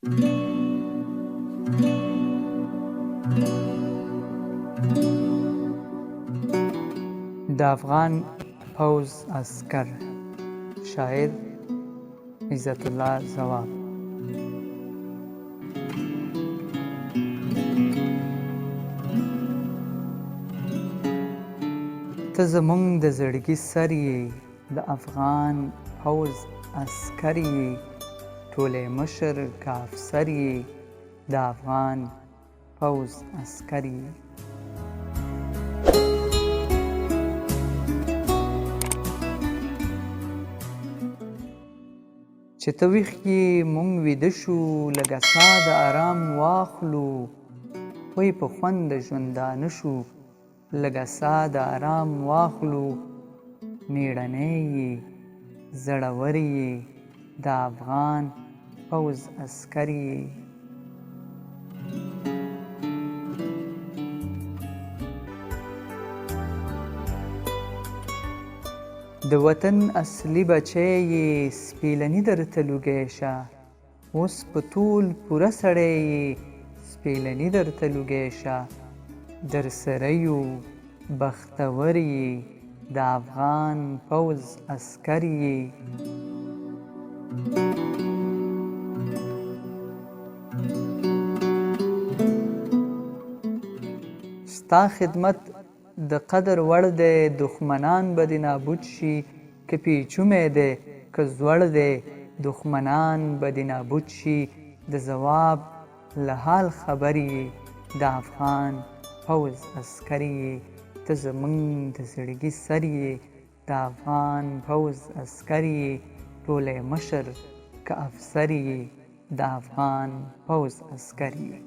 د افغان پوځ عسکر شاعر عزت الله ځواب ته زمونږ د زړګي سر یې د افغان پوځ عسکر یې ټولې مشر که افسر یې د افغان پوځ عسکر یې چې ته ویښ یې مونږ ویده شو لږه ساه د آرام واخلو وی په خوند د ژوندانه شو لږه ساه د آرام واخلو میړنی یې زړور یې د افغان پوځ عسکر یې د وطن اصلي بچی یې سپېلني درته لوګی شه اوس په طول پوره سړی یې سپېلني درته لوګی شه درسره یو بختور یې د افغان پوځ عسکر یې ستا خدمت د قدر وړ دی دښمنان به دې نابود شي که پیچومی دی که زوړ دی دښمنان به دې نابود شي د ځواب له حال خبر یې د افغان پوځ عسکر یې ته زمونږ د زړګي سر یې د افغان پوځ عسکر یې ټولی مشر که افسر یې د افغان پوځ عسکر یې